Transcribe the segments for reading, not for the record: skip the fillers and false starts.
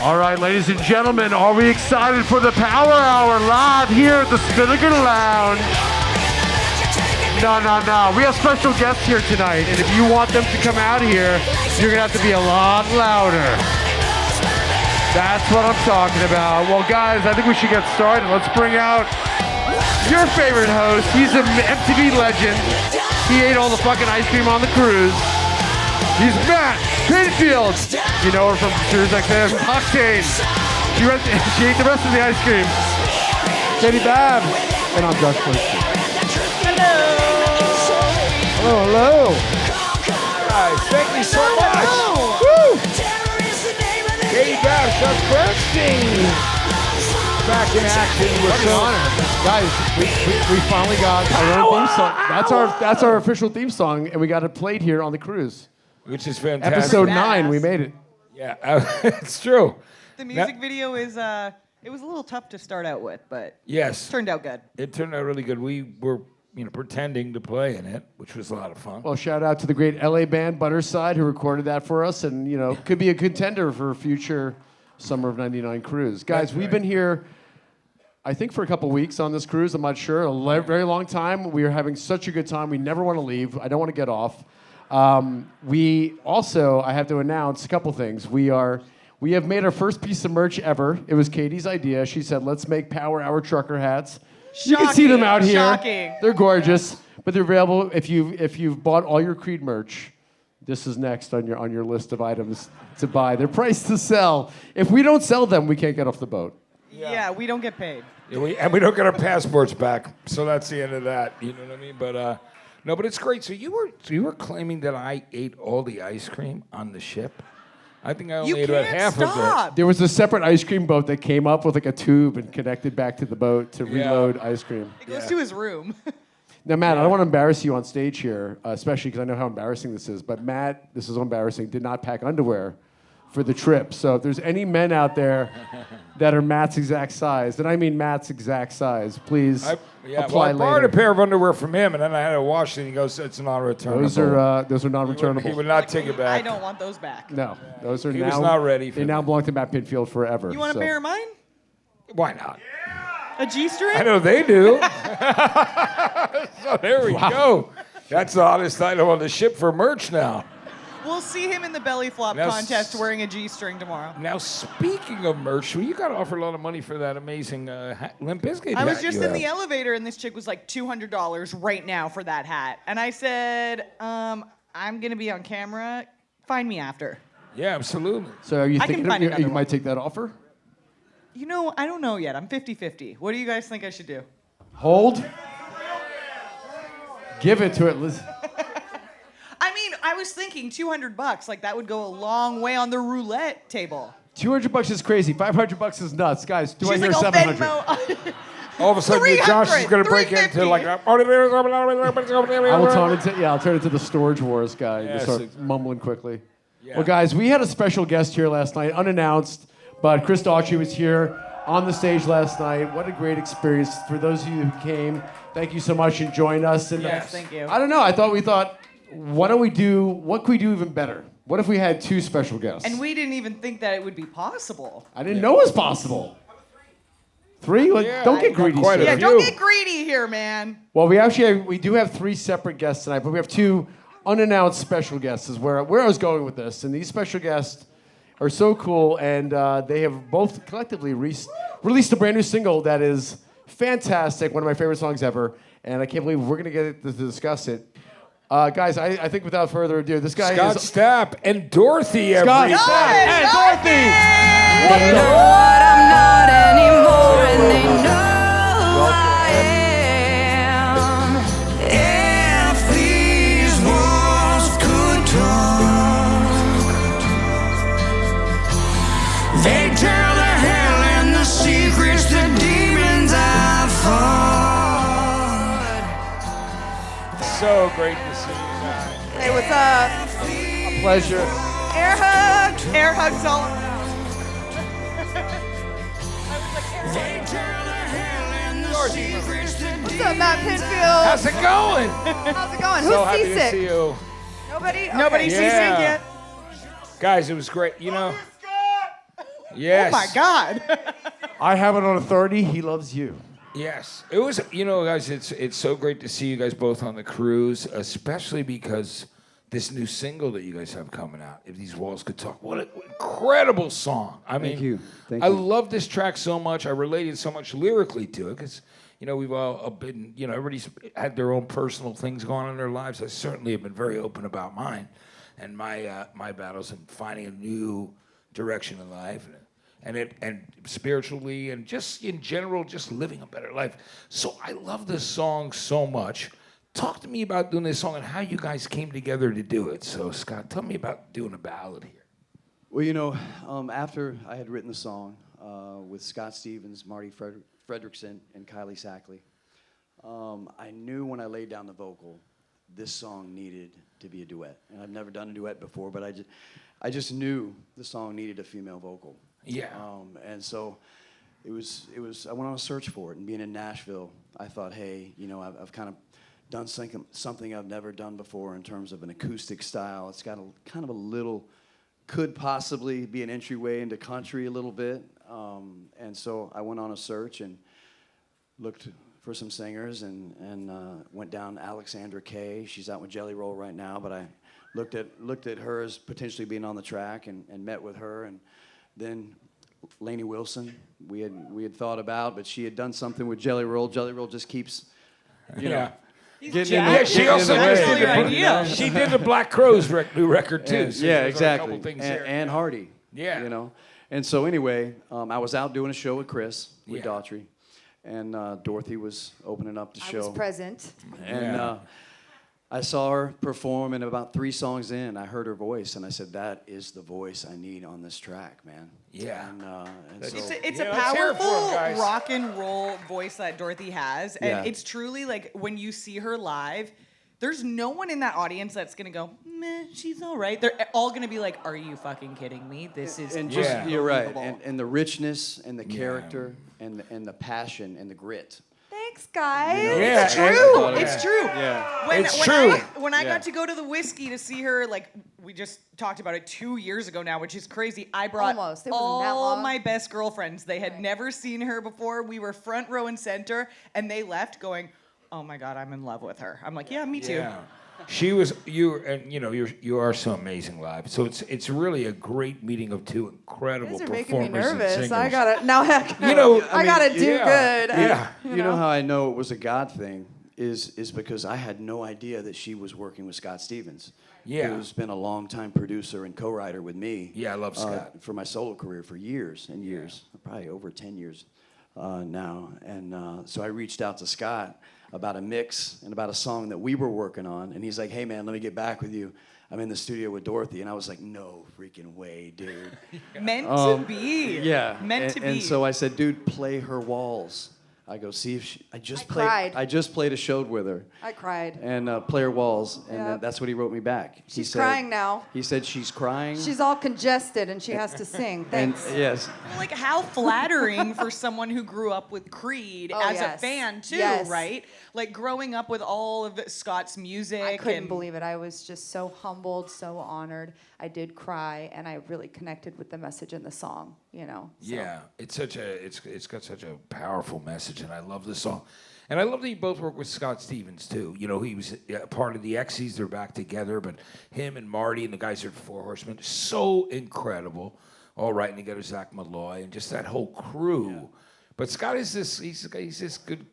All right, ladies and gentlemen, are we excited for the Power Hour live here at the Spinnaker Lounge? No. We have special guests here tonight, and if you want them to come out here, you're gonna have to be a lot louder. That's what I'm talking about. Well, guys, I think we should get started. Let's bring out your favorite host. He's an MTV legend. He ate all the fucking ice cream on the cruise. He's Matt Pinfield. You know her from Cruise XM, Octane. She ate the rest of the ice cream. Caity Babs. And I'm Josh Bernstein. Hello. Guys, thank you so much. Woo! Caity Babs, Josh Bernstein. Back in action. We're so Guys, we finally got our own theme song. That's our official theme song, and we got it played here on the cruise. Which is fantastic. Episode 9, we made it. Yeah, it's true. The music video is, it was a little tough to start out with, but yes, it turned out good. It turned out really good. We were, pretending to play in it, which was a lot of fun. Well, shout out to the great LA band Butterside who recorded that for us, and could be a contender for a future Summer of '99 cruise. Guys, we've been here, I think, for a couple weeks on this cruise. I'm not sure. Very long time. We are having such a good time. We never want to leave. I don't want to get off. We also, I have to announce a couple things. We have made our first piece of merch ever. It was Katie's idea. She said, let's make Power Hour trucker hats. You can see them out here. Shocking. They're gorgeous, but they're available if you've bought all your Creed merch. This is next on your list of items to buy. They're priced to sell. If we don't sell them, we can't get off the boat. Yeah, we don't get paid. Yeah, we don't get our passports back, so that's the end of that. You know what I mean? But no, but it's great. So you were claiming that I ate all the ice cream on the ship? I think I only ate about half of it. There was a separate ice cream boat that came up with like a tube and connected back to the boat to reload ice cream. It goes to his room. Now, Matt, I don't want to embarrass you on stage here, especially because I know how embarrassing this is, but Matt, this is embarrassing, did not pack underwear for the trip. So if there's any men out there that are Matt's exact size, and I mean Matt's exact size, please apply I borrowed later. a pair of underwear from him, and then I had to wash it, and he goes, it's not returnable. Those are non-returnable. He would not take it back. I don't want those back. No, those are He now. was not ready for They now belong to Matt Pinfield forever. You want to bear mine? Why not? A G-string? I know they do. So there we go. That's the hottest item on the ship for merch now. We'll see him in the belly flop contest wearing a G-string tomorrow. Now, speaking of merch, you got offered a lot of money for that amazing Limp Bizkit I was hat just you in the have. elevator, and this chick was like $200 right now for that hat. And I said, I'm going to be on camera. Find me after. Yeah, absolutely. So are you I can thinking find you another might one. take that offer? I don't know yet. I'm 50-50. What do you guys think I should do? Hold. Give it to it, Liz. I mean, I was thinking $200. Like, that would go a long way on the roulette table. $200 is crazy. $500 is nuts, guys. Do She's I hear like, 700? Venmo. All of a sudden, Josh is going to break into like... I'll turn it to the Storage Wars guy. Yes, Just start mumbling quickly. Yeah. Well, guys, we had a special guest here last night, unannounced, but Chris Daughtry was here on the stage last night. What a great experience. For those of you who came, thank you so much and joined us. And Yes, thank you. I don't know. We thought, what could we do even better? What if we had 2 special guests? And we didn't even think that it would be possible. I didn't know it was possible. 3? Don't get greedy. quite a sir. Yeah, don't get greedy here, man. Well, we do have 3 separate guests tonight, but we have 2 unannounced special guests is where I was going with this. And these special guests are so cool, and they have both collectively released a brand new single that is fantastic, one of my favorite songs ever, and I can't believe we're going to get to discuss it. Guys, I think without further ado, this guy Scott is... Stapp and Dorothy, Scott everybody. Stapp and Dorothy! They know what I'm not anymore, and they know I am. If these walls could talk, they'd tell the hell and the secrets, the demons I fought. So great to see you guys. Hey, what's up? A pleasure. Air hug. Air hugs all around. What's up, Matt Pinfield? How's it going? How's it going? So Who's happy to seasick? see you. Nobody's seasick Yeah. yet. Guys, it was great. Yes. Oh my God. I have it on authority. He loves you. Yes, it was. You know, guys, it's so great to see you guys both on the cruise, especially because this new single that you guys have coming out, "If These Walls Could Talk," what an incredible song! I mean, Thank you. I love this track so much. I related so much lyrically to it because we've all been, everybody's had their own personal things going on in their lives. I certainly have been very open about mine and my battles and finding a new direction in life. And spiritually and just in general, just living a better life. So I love this song so much. Talk to me about doing this song and how you guys came together to do it. So Scott, tell me about doing a ballad here. Well, after I had written the song with Scott Stevens, Marty Fredrickson, and Kylie Sackley, I knew when I laid down the vocal, this song needed to be a duet. And I've never done a duet before, but I just knew the song needed a female vocal. Yeah. And so it was. I went on a search for it, and being in Nashville, I thought, hey, I've kind of done something I've never done before in terms of an acoustic style. It's got kind of a little, could possibly be an entryway into country a little bit. And so I went on a search and looked for some singers and went down Alexandra Kay. She's out with Jelly Roll right now, but I looked at her as potentially being on the track and met with her. And then Lainey Wilson, we had thought about, but she had done something with Jelly Roll. Jelly Roll just keeps, getting in the, she also idea. She did the Black Crowes new record too. So yeah, there's exactly. A couple things and Hardy. Yeah. And so anyway, I was out doing a show with Chris, with Yeah. Daughtry, and Dorothy was opening up the show. I was present. And I saw her perform, and about 3 songs in, I heard her voice, and I said, "That is the voice I need on this track, man." Yeah. And It's so, a, it's Yeah, a let's hear it for 'em, powerful guys. rock and roll voice that Dorothy has, and Yeah. it's truly like when you see her live, there's no one in that audience that's gonna go, meh, she's all right. They're all gonna be like, are you fucking kidding me? This is and just Yeah. you're right, unbelievable." and the richness and the character and the passion and the grit. Thanks, guys. Yeah, It's true. and- It's true. Yeah. It's true. When I Yeah. got to go to the whiskey to see her, like we just talked about it 2 years ago now, which is crazy. I brought Almost. It wasn't that all long. my best girlfriends. They had Right. never seen her before. We were front row and center, and they left going, "Oh my God, I'm in love with her." I'm like, "Yeah, me too." Yeah. She was you are so amazing live. So it's really a great meeting of two incredible You guys are performers making me and nervous. singers. I gotta now. I gotta do yeah, good. Yeah. You know how I know it was a God thing is because I had no idea that she was working with Scott Stevens. Yeah. Who's been a longtime producer and co-writer with me. Yeah, I love Scott. For my solo career for years and years, probably over 10 years now. And so I reached out to Scott about a mix and about a song that we were working on. And he's like, "Hey, man, let me get back with you. I'm in the studio with Dorothy." And I was like, "No freaking way, dude." Meant to be. Yeah. Meant to be. And so I said, "Dude, play her walls." I go, "See if she." I cried. just played a show with her. I cried. And play her walls. And Yep. that's what he wrote me back. He She's said- crying now. He said she's crying. She's all congested and she has to sing. and Thanks. yes. Like how flattering for someone who grew up with Creed Oh, as yes. a fan too, Yes. right? Like growing up with all of Scott's music. I couldn't and believe it. I was just so humbled, so honored. I did cry, and I really connected with the message in the song. So. Yeah, it's got such a powerful message, and I love the song. And I love that you both work with Scott Stevens too. He was part of the X's. They're back together, but him and Marty and the guys at Four Horsemen, so incredible. All writing together, Zach Malloy, and just that whole crew. Yeah. But Scott is he's this good,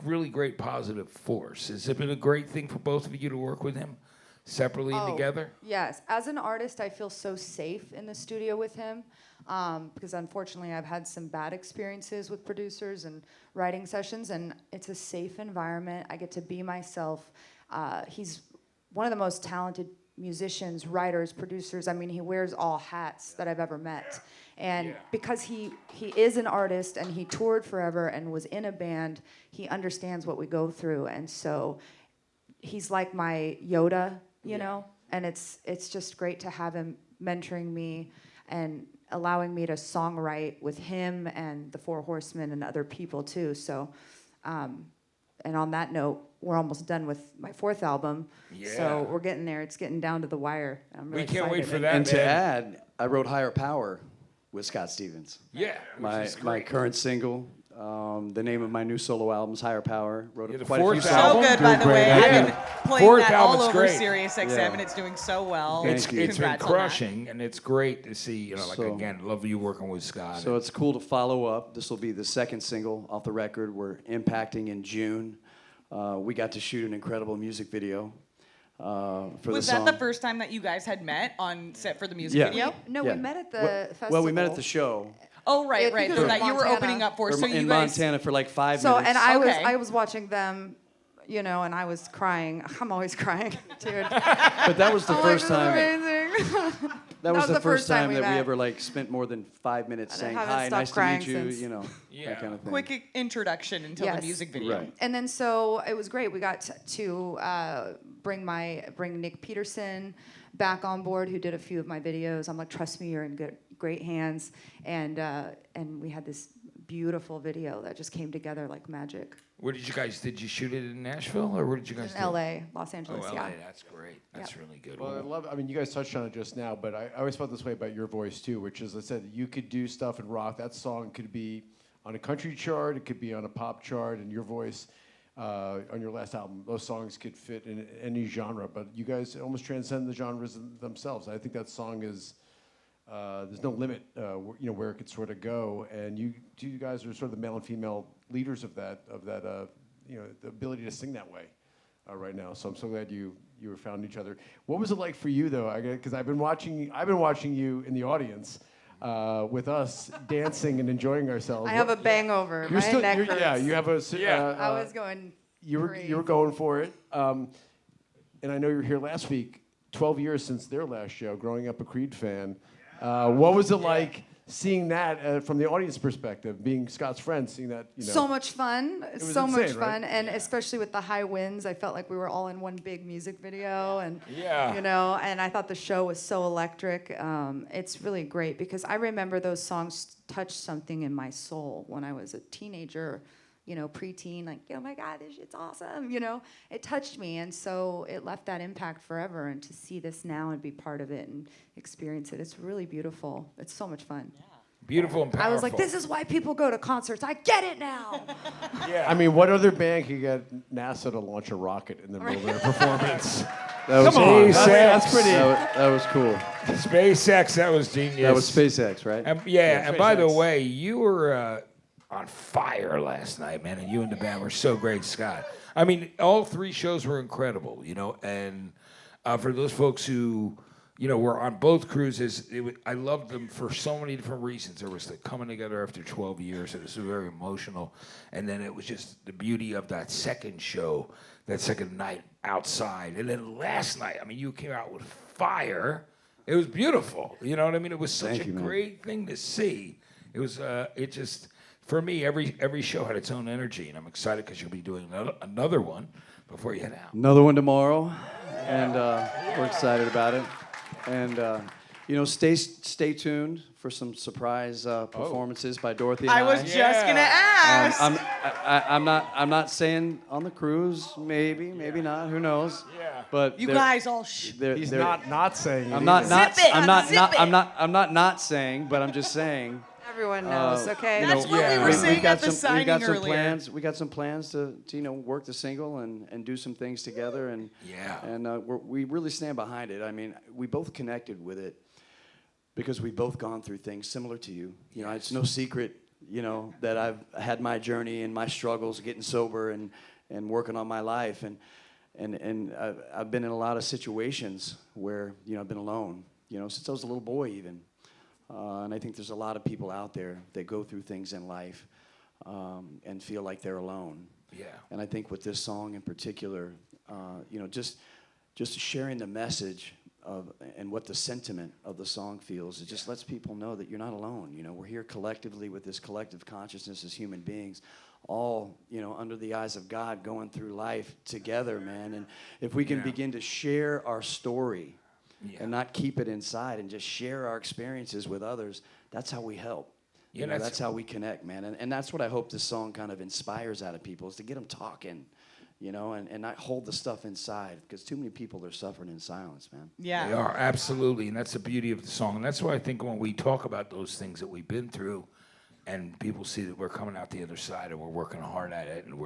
really great positive force. Has it been a great thing for both of you to work with him separately and together? Yes. As an artist, I feel so safe in the studio with him because unfortunately I've had some bad experiences with producers and writing sessions, and it's a safe environment. I get to be myself. He's one of the most talented musicians, writers, producers. I mean, he wears all hats that I've ever met. And because he is an artist and he toured forever and was in a band, he understands what we go through. And so he's like my Yoda, you know? And it's just great to have him mentoring me and allowing me to songwrite with him and the Four Horsemen and other people too. So, and on that note, we're almost done with my 4th album. Yeah. So we're getting there. It's getting down to the wire. I'm really We can't wait excited. for that. And to man. add, I wrote Higher Power with Scott Stevens. Yeah, My current single. The name of my new solo album is Higher Power. Wrote Yeah, the quite a few fourth So album. songs. good, by the way. Yeah. I've been playing Fourth that all album's over great. Sirius XM, Yeah. and it's doing so well. It's Thank you. been Congrats on that. crushing, and it's great to see. You know, like So- again, love you working with Scott. So it's cool to follow up. This will be the second single off the record. We're impacting in June. We got to shoot an incredible music video for the Was song. that the first time that you guys had met on set for the music Yeah. video? Yep. No, Yeah. we met at the Well- festival. Well, we met at the show. Oh, right, Yeah, right. because So of that you were Montana. opening up for. So you in guys. Montana for like 5 So, minutes. and Okay. I was watching them, you know, and I was crying. I'm always crying, dude. But that was the I'm first like, time. this is amazing. That was the first time we that we met. ever like spent more than 5 minutes And I saying haven't hi, stopped nice to crying meet you, since. you know, Yeah. that kind of thing. Quick introduction until the Yes. music video. Right. And then so it was great. We got to bring Nick Peterson back on board, who did a few of my videos. I'm like, trust me, you're in great hands. And we had this beautiful video that just came together like magic. Where did you shoot it in Nashville, or where did you guys In do it? LA, Los Oh, Angeles, LA, yeah. that's great. That's really good. Well, I mean, you guys touched on it just now, but I always felt this way about your voice too, which is, I said, you could do stuff in rock. That song could be on a country chart, it could be on a pop chart, and your voice on your last album, those songs could fit in any genre. But you guys almost transcend the genres themselves. I think that song is. There's no limit, you know, where it could sort of go, and you guys are sort of the male and female leaders of that, you know, the ability to sing that way right now. So I'm so glad you found each other. What was it like for you though? Because I've been watching you in the audience with us dancing and enjoying ourselves. I have a bangover. You're My still, neck you're, hurts. yeah, you have a. I was going. You were going for it, and I know you were here last week. 12 years since their last show. Growing up a Creed fan, what was it like seeing that from the audience perspective? Being Scott's friend, seeing that. You know, So much fun. was So much insane, right? fun. And especially with the high winds, I felt like we were all in one big music video. And, Yeah. you know, and I thought the show was so electric. It's really great because I remember those songs touched something in my soul when I was a teenager, you know, preteen, like, oh my God, this shit's awesome. You know, it touched me. And so it left that impact forever. And to see this now and be part of it and experience it, it's really beautiful. It's so much fun. Beautiful and powerful. I was like, this is why people go to concerts. I get it now. Yeah. I mean, what other band could get NASA to launch a rocket in the middle of their performance? That was Come on, cool. that's pretty- That was cool. SpaceX, that was genius. That was SpaceX, right? Yeah, and by the SpaceX. way, you were on fire last night, man, and you and the band were so great, Scott. I mean, all three shows were incredible, you know, and for those folks who, you know, were on both cruises, I loved them for so many different reasons. There was the coming together after 12 years. It was very emotional. And then it was just the beauty of that second show, that second night outside. And then last night, I mean, you came out with fire. It was beautiful. You know what I mean? It was such Thank a you, man. great thing to see. It was, it just, for me, every show had its own energy. And I'm excited because you'll be doing another one before you head out. Another one tomorrow, and we're excited about it. And you know, stay tuned for some surprise performances by Dorothy and I was just gonna ask. I'm not saying on the cruise, maybe not, who knows? Yeah. But you they're- guys all they're- He's they're- not saying. it I'm not either. not Zip it, I'm not zip not it. I'm not saying, but I'm just saying. Everyone knows, okay? You That's know, what we were we've saying got at the some, we've got signing some earlier. plans. We got some plans to you know work the single and do some things together and Yeah. and we really stand behind it. I mean, we both connected with it because we've both gone through things similar to you. You know, it's no secret, you know, that I've had my journey and my struggles getting sober and working on my life and I've been in a lot of situations where you know I've been alone. You know, since I was a little boy even. And I think there's a lot of people out there that go through things in life and feel like they're alone. Yeah. And I think with this song in particular, you know, just sharing the message of and what the sentiment of the song feels, it just lets people know that you're not alone. You know, we're here collectively with this collective consciousness as human beings, all you know under the eyes of God, going through life together, man. And if we can Yeah. begin to share our story. Yeah. And not keep it inside and just share our experiences with others, that's how we help. Yeah, You know, that's- that's how we connect, man. And that's what I hope this song kind of inspires out of people, is to get them talking, you know, and not hold the stuff inside, because too many people are suffering in silence, man. Yeah. They are, absolutely, and that's the beauty of the song. And that's why I think when we talk about those things that we've been through, and people see that we're coming out the other side and we're working hard at it, and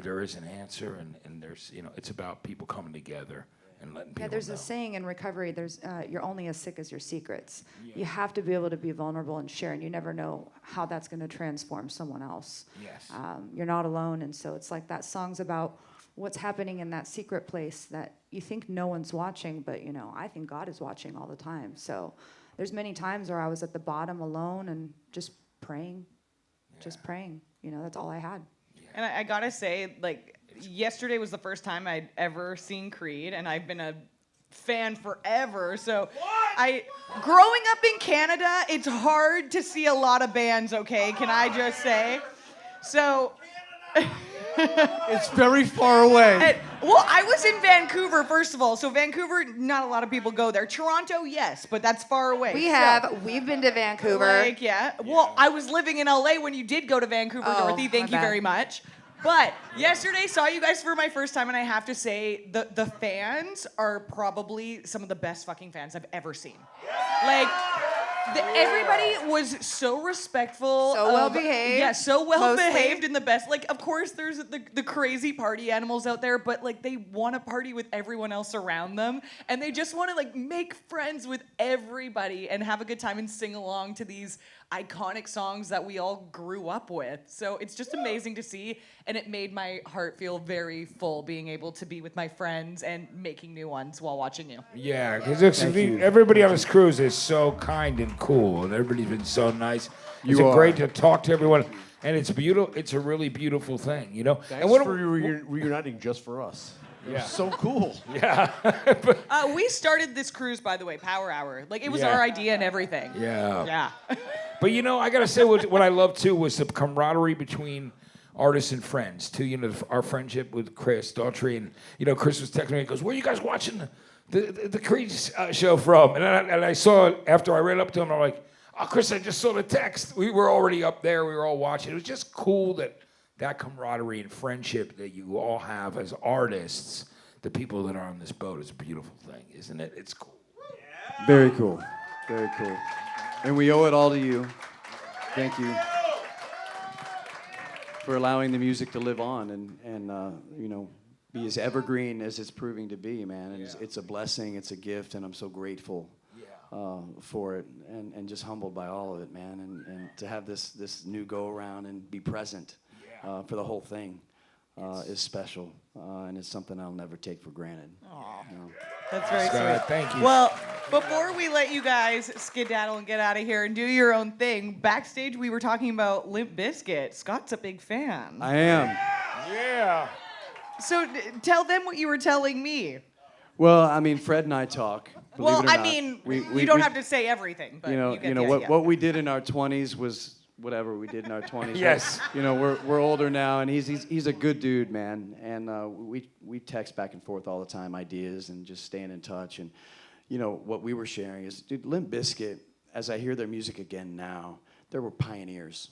there is an answer, and there's, you know, it's about people coming together and letting people Yeah, there's know. a saying in recovery, there's you're only as sick as your secrets. You have to be able to be vulnerable and share, and you never know how that's going to transform someone else. Yes. You're not alone, and so it's like that song's about what's happening in that secret place that you think no one's watching, but, you know, I think God is watching all the time. So there's many times where I was at the bottom alone and just praying, you know, that's all I had. And I gotta say, like, yesterday was the first time I'd ever seen Creed, and I've been a fan forever. So growing up in Canada, it's hard to see a lot of bands, okay? Can I just say? So It's very far away. well, I was in Vancouver, first of all. So Vancouver, not a lot of people go there. Toronto, yes, but that's far away. We've been to Vancouver. Like, yeah. Well, I was living in LA when you did go to Vancouver, Oh, Dorothy. Thank my you bad. very much. But yesterday, saw you guys for my first time, and I have to say, the fans are probably some of the best fucking fans I've ever seen. Like, everybody was so respectful. So well-behaved. Yeah, so well Mostly. behaved in the best. Like, of course, there's the crazy party animals out there, but like they want to party with everyone else around them, and they just want to like make friends with everybody and have a good time and sing along to these iconic songs that we all grew up with. So it's just amazing to see, and it made my heart feel very full being able to be with my friends and making new ones while watching you. Yeah, because everybody on this cruise is so kind and cool, and everybody's been so nice. It's great to talk to everyone, and it's beautiful. It's a really beautiful thing, you know. Thanks and what for reuniting just for us. It was Yeah. so cool. Yeah. We started this cruise, by the way, Power Hour. Like, it was Yeah. our idea and everything. Yeah. Yeah. But you know, I gotta say what I love too was the camaraderie between artists and friends too. You know, our friendship with Chris Daughtry, and you know, Chris was texting me and goes, "Where are you guys watching the Creed show from?" And I saw it after I ran up to him. I'm like, "Oh, Chris, I just saw the text. We were already up there. We were all watching." It was just cool that camaraderie and friendship that you all have as artists. The people that are on this boat is a beautiful thing, isn't it? It's cool. Very cool. Very cool. And we owe it all to you. Thank you for allowing the music to live on and you know, be as evergreen as it's proving to be, man. And it's a blessing, it's a gift, and I'm so grateful for it, and just humbled by all of it, man. And to have this new go around and be present for the whole thing is special, and it's something I'll never take for granted. You know? That's very Scott, sweet. thank you. Well, before we let you guys skedaddle and get out of here and do your own thing, backstage we were talking about Limp Bizkit. Scott's a big fan. I am. Yeah. So tell them what you were telling me. Well, I mean, Fred and I talk. believe Well, it or I not. mean, We you don't we- have to say everything, but you know, get the what idea. what we did in our 20s was whatever we did in our 20s. Yes. You know, we're older now, and he's a good dude, man. And we text back and forth all the time, ideas, and just staying in touch. And you know what we were sharing is, dude, Limp Bizkit. As I hear their music again now, they were pioneers.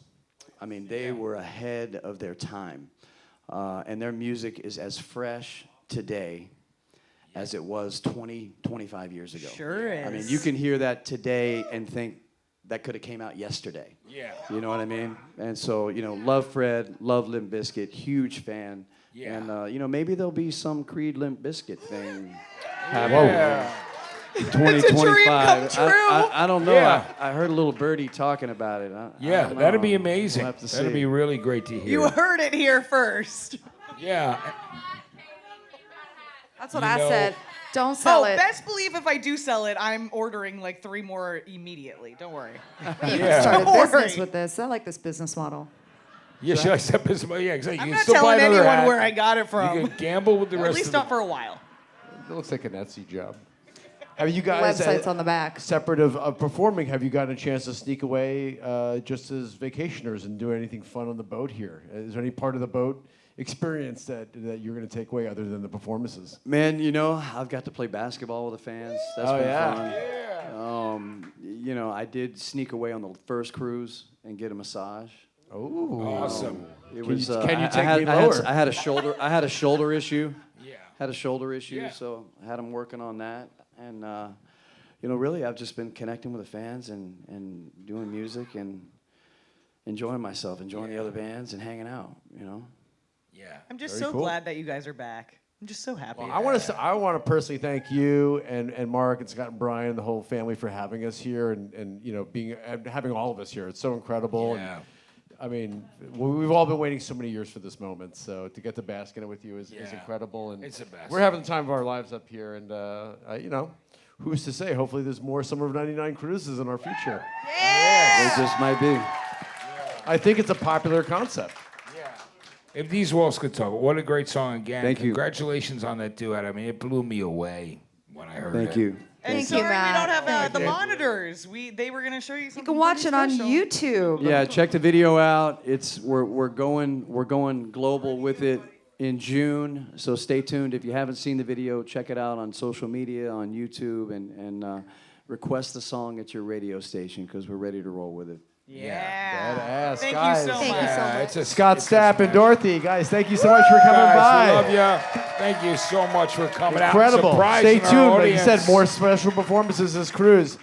I mean, they were ahead of their time, and their music is as fresh today as it was 25 years ago. Sure is. I mean, you can hear that today and think that could have came out yesterday. Yeah. You know what I mean? And so, you know, love Fred, love Limp Bizkit, huge fan. Yeah. And, you know, maybe there'll be some Creed Limp Bizkit thing Yeah. happening. 2025. It's a dream come true. I don't know. Yeah. I heard a little birdie talking about it. I Yeah, don't that'd know. be amazing. We'll have to That'd see. be really great to hear. You heard it here first. Yeah. That's what You I know- said. Don't sell it. Best believe if I do sell it, I'm ordering like 3 more immediately. Don't worry. Yeah. Start a Don't business worry. with this. I like this business model. Yeah, should I step this? Yeah, exactly. I'm You not can still buy telling another anyone hat. where I got it from. You can gamble with the At rest least of not the for a while. It looks like an Etsy job. Have you guys, Websites on the back. separate of performing, have you gotten a chance to sneak away just as vacationers and do anything fun on the boat here? Is there any part of the boat experience that you're going to take away other than the performances? Man, you know, I've got to play basketball with the fans. That's Oh, been yeah. fun. You know, I did sneak away on the first cruise and get a massage. Oh, Awesome. It was. can you I take had, me I had, lower? I had a shoulder. I had a shoulder issue. Yeah. Had a shoulder issue, Yeah. so I had him working on that. And really, I've just been connecting with the fans and doing music and enjoying myself, enjoying the other bands, and hanging out. Yeah. I'm just Very so cool. glad that you guys are back. I'm just so happy. I want to personally thank you and Mark and Scott and Brian and the whole family for having us here and having all of us here. It's so incredible. Yeah. And, I mean, we've all been waiting so many years for this moment. So to get to bask in it with you is Yeah. incredible. And It's the best. we're having the time of our lives up here. And who's to say? Hopefully, there's more Summer of '99 cruises in our future. It just might be. I think it's a popular concept. If these walls could talk, what a great song again. Thank you. Congratulations on that duet. I mean, it blew me away when I heard it. Thank you. And Thank sorry you, we Matt. don't have Thank the you. monitors. They were gonna show you something. You can watch it pretty on special. YouTube. Yeah, check the video out. We're going global with it in June. So stay tuned. If you haven't seen the video, check it out on social media, on YouTube, and request the song at your radio station because we're ready to roll with it. Yeah. Badass, Thank guys. you so Thank you much. so Yeah, much. it's Scott it's Stapp and smash. Dorothy, guys, thank you so much for coming Guys, by. we love you. Thank you so much for coming Incredible. out. Stay Surprising our tuned. Like you said, audience. more special performances this cruise.